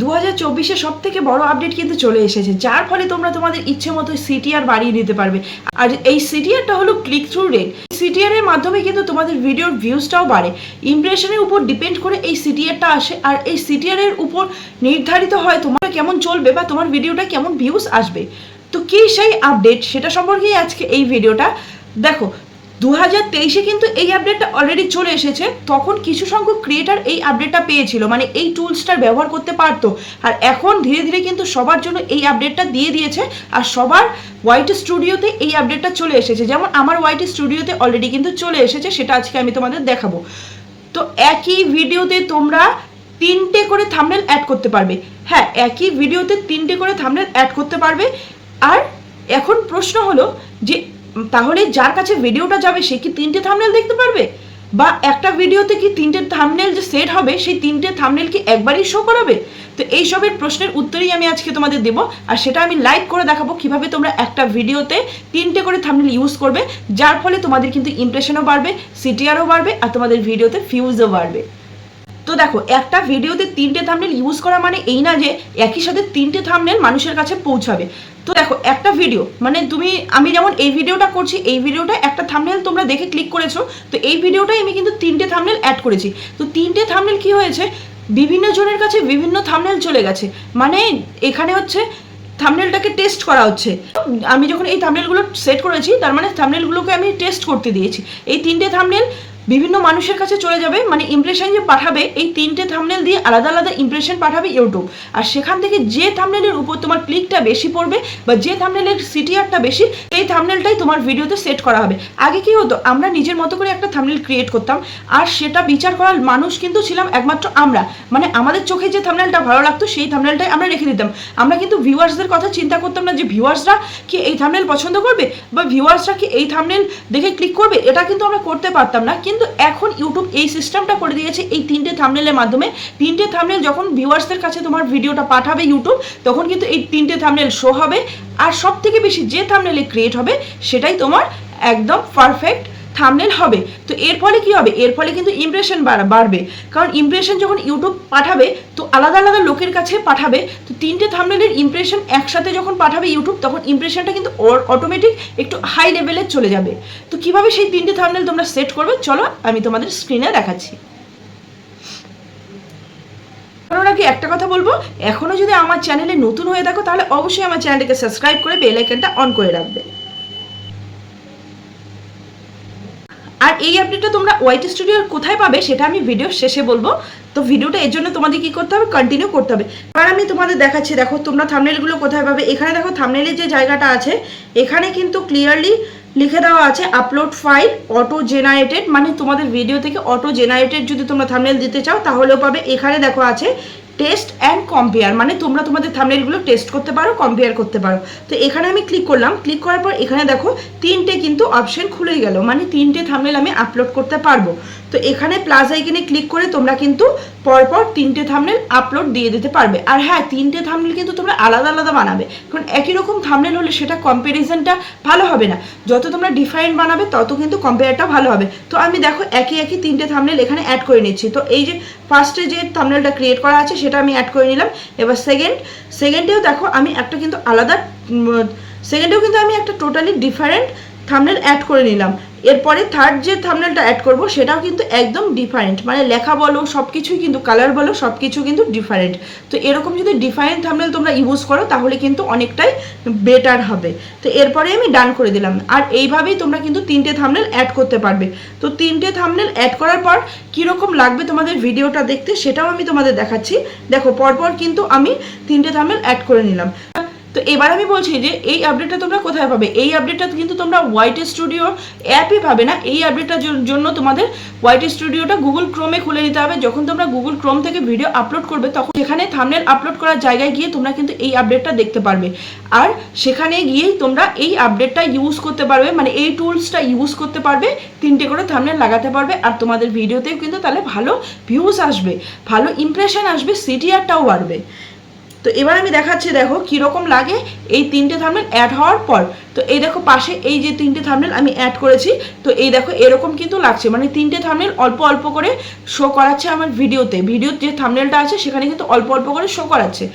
2024-এ সব থেকে বড় আপডেট কিন্তু চলে এসেছে, যার ফলে তোমরা তোমাদের ইচ্ছে মতো সিটিআর বাড়িয়ে নিতে পারবে। আর এই সিটিআরটা হলো ক্লিক থ্রু রেট। সিটিআর এর মাধ্যমে কিন্তু তোমাদের ভিডিওর ভিউজটাও বাড়ে। ইমপ্রেশনের উপর ডিপেন্ড করে এই সিটিআরটা আসে, আর এই সিটিআর এর উপর নির্ধারিত হয় তোমার কেমন চলবে বা তোমার ভিডিওটা কেমন ভিউজ আসবে। তো কি সেই আপডেট, সেটা সম্পর্কেই আজকে এই ভিডিওটা। দেখো, 2023-এ কিন্তু এই আপডেটটা অলরেডি চলে এসেছে। তখন কিছু সংখ্যক ক্রিয়েটার এই আপডেটটা পেয়েছিল, মানে এই টুলসটার ব্যবহার করতে পারতো। আর এখন ধীরে ধীরে কিন্তু সবার জন্য এই আপডেটটা দিয়ে দিয়েছে, আর সবার ওয়াইটি স্টুডিওতে এই আপডেটটা চলে এসেছে। যেমন আমার ওয়াইটি স্টুডিওতে অলরেডি কিন্তু চলে এসেছে, সেটা আজকে আমি তোমাদের দেখাবো। তো একই ভিডিওতে তোমরা 3টে করে থাম্বনেল অ্যাড করতে পারবে। হ্যাঁ, একই ভিডিওতে 3টে করে থাম্বনেল অ্যাড করতে পারবে। আর এখন প্রশ্ন হলো যে তাহলে যার কাছে ভিডিওটা যাবে সে কি 3টে থাম্বনেল দেখতে পারবে, বা একটা ভিডিওতে কি 3টে থাম্বনেল যে সেট হবে সেই 3টে থাম্বনেল কি একবারই শো করাবে? তো এই সবের প্রশ্নের উত্তরই আমি আজকে তোমাদের দেবো, আর সেটা আমি লাইভ করে দেখাবো কিভাবে তোমরা একটা ভিডিওতে 3টে করে থাম্বনেল ইউজ করবে, যার ফলে তোমাদের কিন্তু ইমপ্রেশনও বাড়বে, সিটিআরও বাড়বে, আর তোমাদের ভিডিওতে ভিউজও বাড়বে। তো দেখো, একটা ভিডিওতে 3টে থাম্বনেল ইউজ করা মানে এই না যে একই সাথে 3টে থাম্বনেল মানুষের কাছে পৌঁছাবে। তো দেখো, একটা ভিডিও মানে আমি যেমন এই ভিডিওটা করছি, এই ভিডিওটা একটা থাম্বনেল তোমরা দেখে ক্লিক করেছো, তো এই ভিডিওটাই আমি কিন্তু 3টে থাম্বনেল অ্যাড করেছি। তো 3টে থাম্বনেল কি হয়েছে, বিভিন্ন জনের কাছে বিভিন্ন থাম্বনেল চলে গেছে। মানে এখানে হচ্ছে থাম্বনেলটাকে টেস্ট করা হচ্ছে। আমি যখন এই থাম্বনেলগুলো সেট করেছি, তার মানে থাম্বনেলগুলোকে আমি টেস্ট করতে দিয়েছি। এই 3টে থাম্বনেল বিভিন্ন মানুষের কাছে চলে যাবে, মানে ইমপ্রেশন যে পাঠাবে এই 3টে থাম্বনেল দিয়ে আলাদা আলাদা ইমপ্রেশন পাঠাবে ইউটিউব। আর সেখান থেকে যে থাম্বনেলের উপর তোমার ক্লিকটা বেশি পড়বে বা যে থাম্বনেলের সিটিআরটা বেশি, এই থাম্বনেলটাই তোমার ভিডিওতে সেট করা হবে। আগে কি হতো, আমরা নিজের মতো করে একটা থাম্বনেল ক্রিয়েট করতাম, আর সেটা বিচার করার মানুষ কিন্তু ছিলাম একমাত্র আমরা। মানে আমাদের চোখে যে থাম্বনেলটা ভালো লাগতো সেই থাম্বনেলটাই আমরা রেখে দিতাম। আমরা কিন্তু ভিউয়ার্সদের কথা চিন্তা করতাম না যে ভিউয়ার্সরা কি এই থাম্বনেল পছন্দ করবে বা ভিউয়ার্সরা কি এই থাম্বনেল দেখে ক্লিক করবে, এটা কিন্তু আমরা করতে পারতাম না। কিন্তু এখন ইউটিউব এই সিস্টেমটা করে দিয়েছে এই 3টে থাম্বনেলের মাধ্যমে। 3টে থাম্বনেল যখন ভিউয়ার্সদের কাছে তোমার ভিডিওটা পাঠাবে ইউটিউব, তখন কিন্তু এই 3টে থাম্বনেল শো হবে। আর সব থেকে বেশি যে থাম্বনেলে ক্রিয়েট হবে সেটাই তোমার একদম পারফেক্ট থাম্বনেল হবে। তো এর ফলে কি হবে, এর ফলে কিন্তু ইমপ্রেশন বাড়বে। কারণ ইমপ্রেশন যখন ইউটিউব পাঠাবে তো আলাদা আলাদা লোকের কাছে পাঠাবে। তো 3টে থাম্বনেলের ইমপ্রেশন একসাথে যখন পাঠাবে ইউটিউব, তখন ইমপ্রেশনটা কিন্তু অটোমেটিক একটু হাই লেভেলে চলে যাবে। তো কিভাবে সেই 3টে থাম্বনেল তোমরা সেট করবে, চলো আমি তোমাদের স্ক্রিনে দেখাচ্ছি। কারণ আগে একটা কথা বলবো, এখনো যদি আমার চ্যানেলে নতুন হয়ে থাকো তাহলে অবশ্যই আমার চ্যানেলটাকে সাবস্ক্রাইব করে বেল আইকনটা অন করে রাখবে। আর এই আপডেটটা তোমরা ওয়াইটি স্টুডিওর কোথায় পাবে সেটা আমি ভিডিও শেষে বলবো। তো ভিডিওটা এর জন্য তোমাদের কি করতে হবে, কন্টিনিউ করতে হবে। এবার আমি তোমাদের দেখাচ্ছি, দেখো তোমরা থাম্বনেলগুলো কোথায় পাবে। এখানে দেখো থাম্বনেলের যে জায়গাটা আছে, এখানে কিন্তু ক্লিয়ারলি লিখে দেওয়া আছে আপলোড ফাইল অটো জেনারেটেড, মানে তোমাদের ভিডিও থেকে অটো জেনারেটেড যদি তোমরা থাম্বনেল দিতে চাও তাহলেও পাবে। এখানে দেখো আছে টেস্ট অ্যান্ড কম্পেয়ার, মানে তোমরা তোমাদের থাম্বনেলগুলো টেস্ট করতে পারো, কম্পেয়ার করতে পারো। তো এখানে আমি ক্লিক করলাম, ক্লিক করার পর এখানে দেখো 3টে কিন্তু অপশন খুলে গেল, মানে 3টে থাম্বনেল আমি আপলোড করতে পারবো। তো এখানে প্লাস আইকনে ক্লিক করে তোমরা কিন্তু পরপর 3টে থাম্বনেল আপলোড দিয়ে দিতে পারবে। আর হ্যাঁ, 3টে থাম্বনেল কিন্তু তোমরা আলাদা আলাদা বানাবে, কারণ একই রকম থাম্বনেল হলে সেটা কম্প্যারিজনটা ভালো হবে না। যত তোমরা ডিফারেন্ট বানাবে তত কিন্তু কম্পেয়ারটা ভালো হবে। তো আমি দেখো একই 3টে থাম্বনেল এখানে অ্যাড করে নিচ্ছি। তো এই যে ফার্স্টে যে থাম্বনেলটা ক্রিয়েট করা আছে সেটা আমি অ্যাড করে নিলাম। এবার সেকেন্ডেও দেখো আমি একটা কিন্তু আলাদা, সেকেন্ডেও কিন্তু আমি একটা টোটালি ডিফারেন্ট থাম্বনেল অ্যাড করে নিলাম। এরপরে থার্ড যে থাম্বনেলটা অ্যাড করব সেটাও কিন্তু একদম ডিফারেন্ট, মানে লেখা বলো সব কিছুই কিন্তু, কালার বলো সব কিছু কিন্তু ডিফারেন্ট। তো এরকম যদি ডিফারেন্ট থাম্বনেল তোমরা ইউজ করো তাহলে কিন্তু অনেকটাই বেটার হবে। তো এরপরে আমি ডান করে দিলাম। আর এইভাবেই তোমরা কিন্তু 3টে থাম্বনেল অ্যাড করতে পারবে। তো 3টে থাম্বনেল অ্যাড করার পর কীরকম লাগবে তোমাদের ভিডিওটা দেখতে সেটাও আমি তোমাদের দেখাচ্ছি। দেখো পরপর কিন্তু আমি 3টে থাম্বনেল অ্যাড করে নিলাম। তো এবার আমি বলছি যে এই আপডেটটা তোমরা কোথায় পাবে। এই আপডেটটা কিন্তু তোমরা ওয়াইটি স্টুডিও অ্যাপই পাবে না। এই আপডেটটার জন্য তোমাদের ওয়াইটি স্টুডিওটা গুগল ক্রোমে খুলে নিতে হবে। যখন তোমরা গুগল ক্রোম থেকে ভিডিও আপলোড করবে তখন সেখানে থাম্বনেল আপলোড করার জায়গায় গিয়ে তোমরা কিন্তু এই আপডেটটা দেখতে পারবে। আর সেখানে গিয়েই তোমরা এই আপডেটটা ইউজ করতে পারবে, মানে এই টুলসটা ইউজ করতে পারবে, 3টে করে থাম্বনেল লাগাতে পারবে। আর তোমাদের ভিডিওতেও কিন্তু তাহলে ভালো ভিউজ আসবে, ভালো ইমপ্রেশন আসবে, সিটিআরটাও বাড়বে। তো এবার আমি দেখাচ্ছি, দেখো কীরকম লাগে এই 3টে থাম্বনেল অ্যাড হওয়ার পর। তো এই দেখো পাশে এই যে 3টে থাম্বনেল আমি অ্যাড করেছি, তো এই দেখো এরকম কিন্তু লাগছে, মানে 3টে থাম্বনেল অল্প অল্প করে শো করাচ্ছে আমার ভিডিওর যে থাম্বনেলটা আছে সেখানে কিন্তু অল্প অল্প করে শো করাচ্ছে।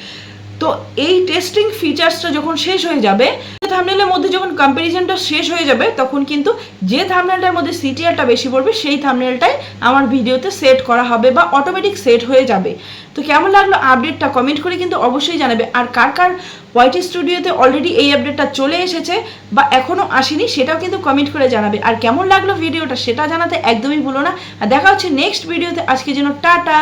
তো এই টেস্টিং ফিচার্সটা যখন শেষ হয়ে যাবে, থাম্বনেলের মধ্যে যখন কম্প্যারিজনটা শেষ হয়ে যাবে, তখন কিন্তু যে থাম্বনেলটার মধ্যে সিটিআরটা বেশি পড়বে সেই থাম্বনেলটাই আমার ভিডিওতে সেট করা হবে বা অটোমেটিক সেট হয়ে যাবে। তো কেমন লাগলো আপডেটটা কমেন্ট করে কিন্তু অবশ্যই জানাবে। আর কার কার ওয়াইটি স্টুডিওতে অলরেডি এই আপডেটটা চলে এসেছে বা এখনও আসেনি সেটাও কিন্তু কমেন্ট করে জানাবে। আর কেমন লাগলো ভিডিওটা সেটা জানাতে একদমই ভুলো না। আর দেখা হচ্ছে নেক্সট ভিডিওতে, আজকের জন্য টাটা।